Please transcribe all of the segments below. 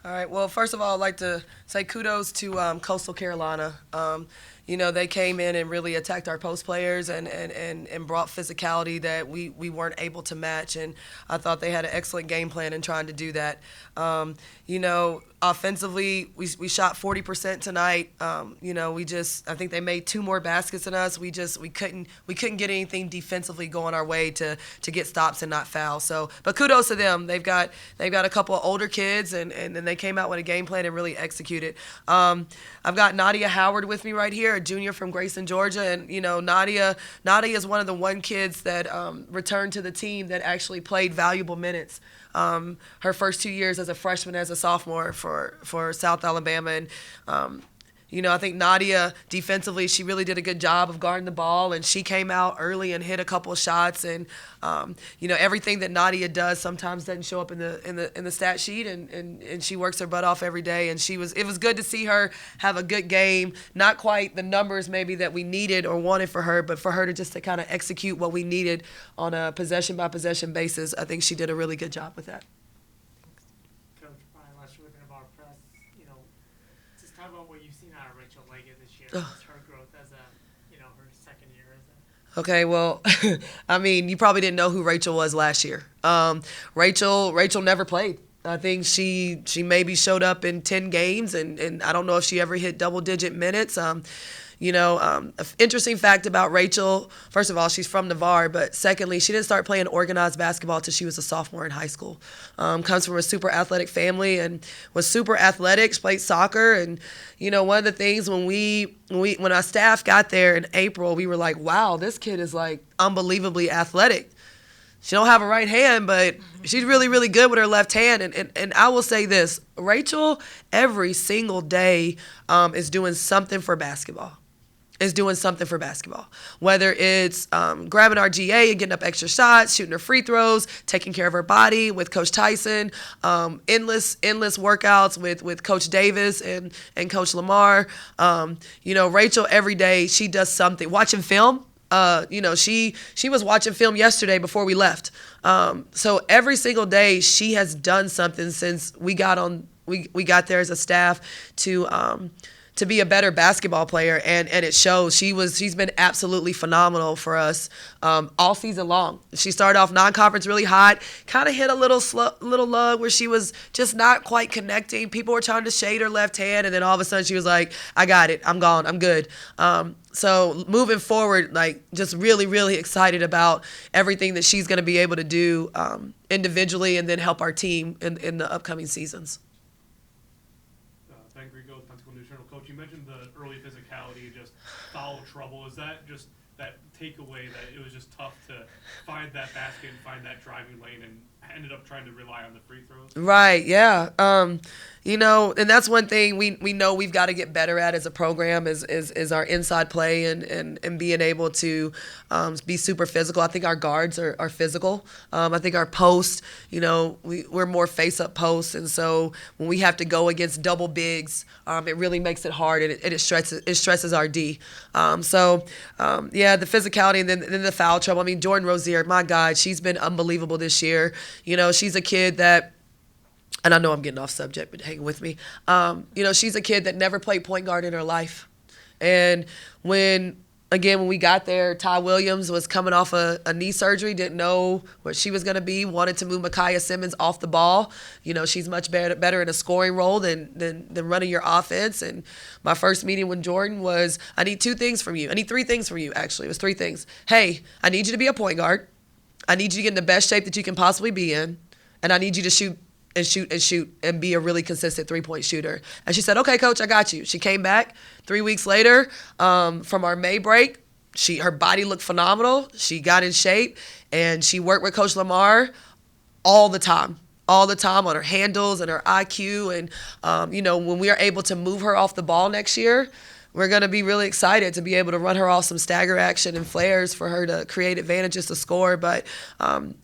All right. Well, first of all, I'd like to say kudos to Coastal Carolina. They came in and really attacked our post players and brought physicality that we weren't able to match. And I thought they had an excellent game plan in trying to do that. Offensively, we shot 40% tonight. I think they made two more baskets than us. We couldn't get anything defensively going our way to get stops and not foul. So, but kudos to them. They've got a couple of older kids, and then they came out with a game plan and really executed. I've got Nadia Howard with me right here, a junior from Grayson, Georgia, and Nadia is one of the one kids that returned to the team that actually played valuable minutes. Her first 2 years as a freshman, as a sophomore for South Alabama. And, I think Nadia, defensively, she really did a good job of guarding the ball, and she came out early and hit a couple of shots. And, everything that Nadia does sometimes doesn't show up in the stat sheet, and she works her butt off every day. And it was good to see her have a good game. Not quite the numbers maybe that we needed or wanted for her, but for her to kind of execute what we needed on a possession-by-possession basis. I think she did a really good job with that. Coach Brian Lesher with Navarre Press. Just talk about what you've seen out of Rachel Leggett this year. Just her growth as her second year as a. Okay, well, I mean, you probably didn't know who Rachel was last year. Rachel never played. I think she maybe showed up in 10 games, and I don't know if she ever hit double-digit minutes. An interesting fact about Rachel, first of all, she's from Navarre, but secondly, she didn't start playing organized basketball until she was a sophomore in high school. Comes from a super athletic family and was super athletic, played soccer. And, one of the things when our staff got there in April, we were like, wow, this kid is like unbelievably athletic. She don't have a right hand, but she's really, really good with her left hand. And I will say this, Rachel, every single day is doing something for basketball. Whether it's grabbing our GA and getting up extra shots, shooting her free throws, taking care of her body with Coach Tyson, endless workouts with Coach Davis and Coach Lamar. Rachel, every day, she does something. Watching film. She was watching film yesterday before we left. So every single day she has done something since we got there as a staff to be a better basketball player, and it shows. She's been absolutely phenomenal for us all season long. She started off non-conference really hot, kind of hit a little lug where she was just not quite connecting. People were trying to shade her left hand, and then all of a sudden she was like, I got it, I'm gone, I'm good. So moving forward, just really, really excited about everything that she's going to be able to do individually and then help our team in the upcoming seasons. Ben Grigo, Pensacola News Journal. Coach, you mentioned the early physicality, just foul trouble. Is that just that takeaway that it was just tough to find that basket and find that driving lane and ended up trying to rely on the free throws? Right, yeah. And that's one thing we know we've got to get better at as a program is our inside play and being able to be super physical. I think our guards are physical. I think our post, we're more face-up posts, and so when we have to go against double bigs, it really makes it hard, and it stresses our D. The physicality and then the foul trouble. I mean, Jordan Rozier, my God, she's been unbelievable this year. She's a kid that, and I know I'm getting off subject, but hang with me. She's a kid that never played point guard in her life. And when we got there, Ty Williams was coming off a knee surgery, didn't know what she was going to be, wanted to move Micaiah Simmons off the ball. She's much better in a scoring role than running your offense. And my first meeting with Jordan was, I need 2 things from you. I need 3 things from you, actually. It was 3 things. Hey, I need you to be a point guard. I need you to get in the best shape that you can possibly be in. And I need you to shoot and be a really consistent 3-point shooter. And she said, okay, Coach, I got you. She came back 3 weeks later from our May break. Her body looked phenomenal. She got in shape, and she worked with Coach Lamar all the time on her handles and her IQ. And, when we are able to move her off the ball next year, we're going to be really excited to be able to run her off some stagger action and flares for her to create advantages to score. But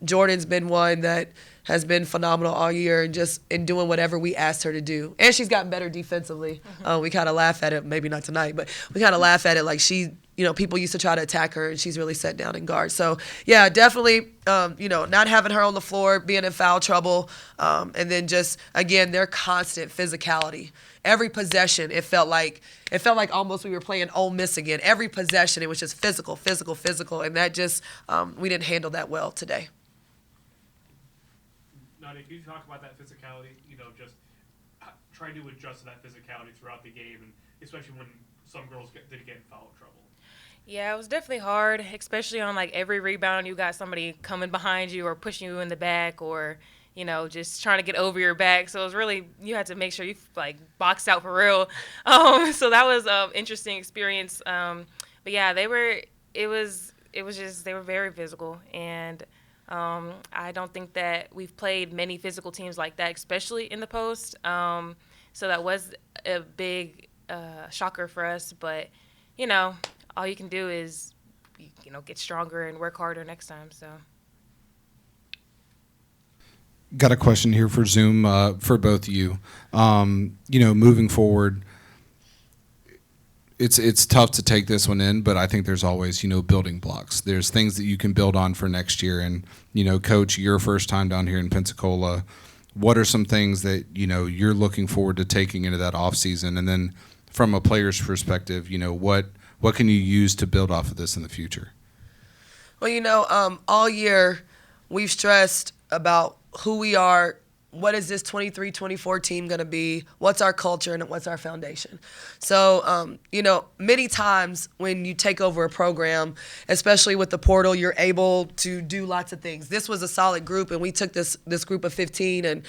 Jordan's been one that has been phenomenal all year and just in doing whatever we asked her to do. And she's gotten better defensively. We kind of laugh at it, maybe not tonight, but we kind of laugh at it like she people used to try to attack her, and she's really set down in guard. So, yeah, definitely, not having her on the floor, being in foul trouble, and then just, again, their constant physicality. Every possession, it felt like almost we were playing Ole Miss again. Every possession, it was just physical, and that just we didn't handle that well today. Nadia, can you talk about that physicality? Just trying to adjust to that physicality throughout the game, and especially when some girls did get in foul trouble. Yeah, it was definitely hard, especially on like every rebound. You got somebody coming behind you or pushing you in the back, or just trying to get over your back. So it was really, you had to make sure you like boxed out for real. So that was an interesting experience. But yeah, they were very physical, and I don't think that we've played many physical teams like that, especially in the post. So that was a big shocker for us. But all you can do is get stronger and work harder next time. So. Got a question here for Zoom for both of you. Moving forward, it's tough to take this one in, but I think there's always, building blocks. There's things that you can build on for next year. And, Coach, your first time down here in Pensacola, what are some things that, you're looking forward to taking into that offseason? And then from a player's perspective, what can you use to build off of this in the future? Well, all year we've stressed about who we are, what is this 23-24 team going to be, what's our culture, and what's our foundation. So, many times when you take over a program, especially with the portal, you're able to do lots of things. This was a solid group, and we took this group of 15, and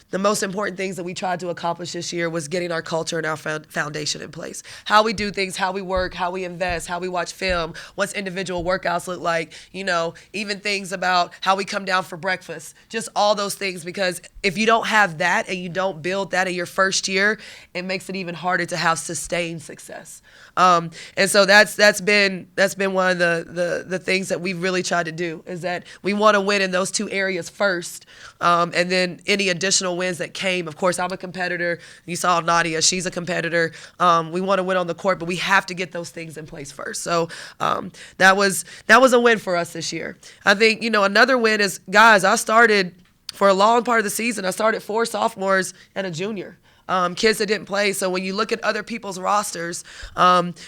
the most important things that we tried to accomplish this year was getting our culture and our foundation in place. How we do things, how we work, how we invest, how we watch film, what's individual workouts look like, even things about how we come down for breakfast, just all those things, because if you don't have that and you don't build that in your first year, it makes it even harder to have sustained success. And so that's been one of the things that we've really tried to do, is that we want to win in those two areas first, and then any additional wins that came. Of course, I'm a competitor. You saw Nadia; she's a competitor. We want to win on the court, but we have to get those things in place first. So that was a win for us this year. I think another win is, guys, I started for a long part of the season. I started 4 sophomores and a junior. Kids that didn't play. So when you look at other people's rosters,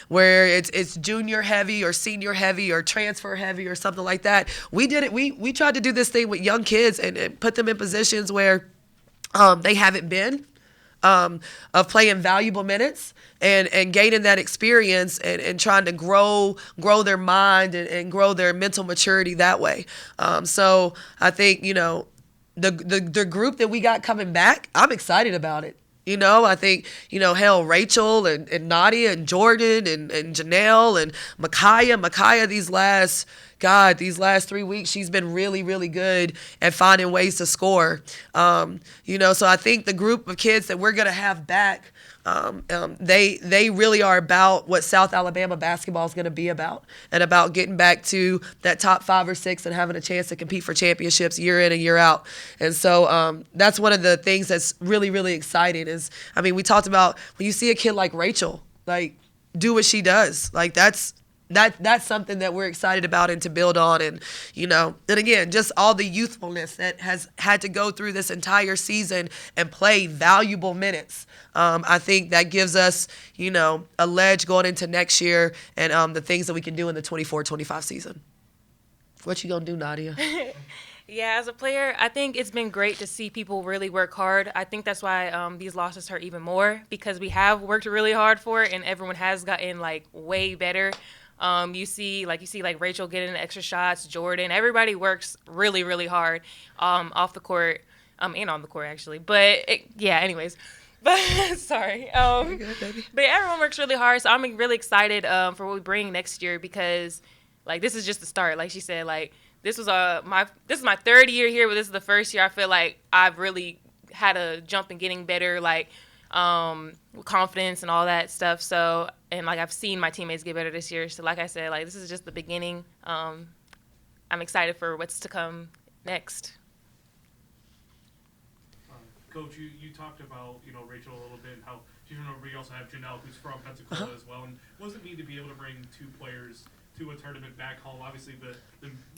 where it's junior heavy or senior heavy or transfer heavy or something like that, we did it. We tried to do this thing with young kids and put them in positions where they haven't been, of playing valuable minutes and gaining that experience and trying to grow their mind and grow their mental maturity that way. So I think the group that we got coming back, I'm excited about it. I think, Rachel and Nadia and Jordan and Janelle and Micaiah these last 3 weeks, she's been really, really good at finding ways to score. So I think the group of kids that we're going to have back, they really are about what South Alabama basketball is going to be about, and about getting back to that top 5 or 6 and having a chance to compete for championships year in and year out. And so that's one of the things that's really, really exciting is, we talked about when you see a kid like Rachel, like, do what she does. Like, that's something that we're excited about and to build on. And, and again, just all the youthfulness that has had to go through this entire season and play valuable minutes. I think that gives us, a ledge going into next year and the things that we can do in the 24-25 season. What you gonna do, Nadia? Yeah, as a player, I think it's been great to see people really work hard. I think that's why these losses hurt even more, because we have worked really hard for it and everyone has gotten way better. You see Rachel getting extra shots, Jordan, everybody works really, really hard off the court, and on the court actually. But anyways. But sorry. You're good, baby. But everyone works really hard, so I'm really excited for what we bring next year, because this is just the start. Like she said, this is my 3rd year here, but this is the first year I feel like I've really had a jump in getting better, confidence and all that stuff. So, and I've seen my teammates get better this year. So like I said, this is just the beginning. I'm excited for what's to come next. Coach, you talked about, Rachel a little bit and how we also have Janelle, who's from Pensacola as well. And what does it mean to be able to bring two players to a tournament back home? Obviously, the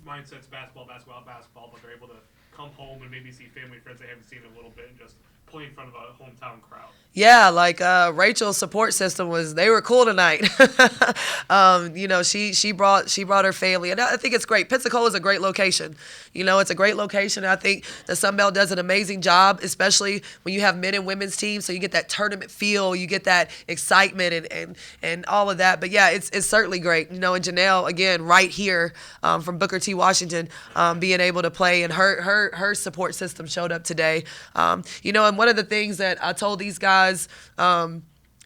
mindset's basketball, but they're able to come home and maybe see family and friends they haven't seen in a little bit and just play in front of a hometown crowd. Yeah, like Rachel's support system they were cool tonight. She brought her family, and I think it's great. Pensacola is a great location. It's a great location. I think the Sun Belt does an amazing job, especially when you have men and women's teams. So you get that tournament feel, you get that excitement and all of that. But yeah, it's certainly great. And Janelle again right here from Booker T. Washington, being able to play, and her support system showed up today. And one of the things that I told these guys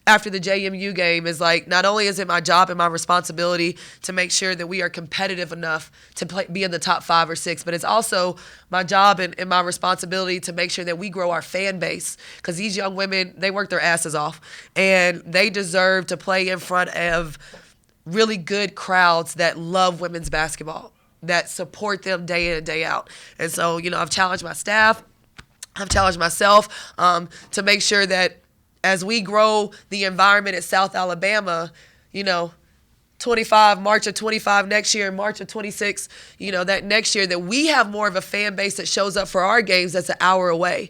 after the JMU game is not only is it my job and my responsibility to make sure that we are competitive enough to be in the top 5 or 6, but it's also my job and my responsibility to make sure that we grow our fan base, because these young women, they work their asses off and they deserve to play in front of really good crowds that love women's basketball, that support them day in and day out. And so, I've challenged my staff, I've challenged myself to make sure that as we grow the environment at South Alabama, 25, March of 25 next year, March of 26, that next year, that we have more of a fan base that shows up for our games that's an hour away.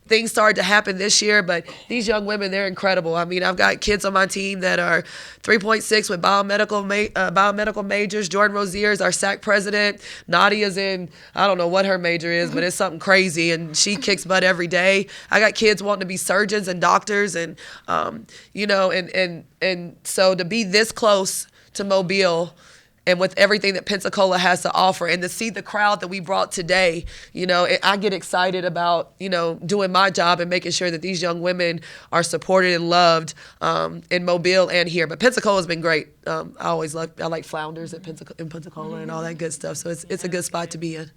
Things started to happen this year, but these young women, they're incredible. I mean, I've got kids on my team that are 3.6 with biomedical majors. Jordan Rozier is our SAC president. Nadia's in, I don't know what her major is, but it's something crazy, and she kicks butt every day. I got kids wanting to be surgeons and doctors, and and so to be this close to Mobile, and with everything that Pensacola has to offer, and to see the crowd that we brought today, I get excited about, doing my job and making sure that these young women are supported and loved in Mobile and here. But Pensacola's been great. I like Flounders in Pensacola and all that good stuff. So it's a good spot to be in.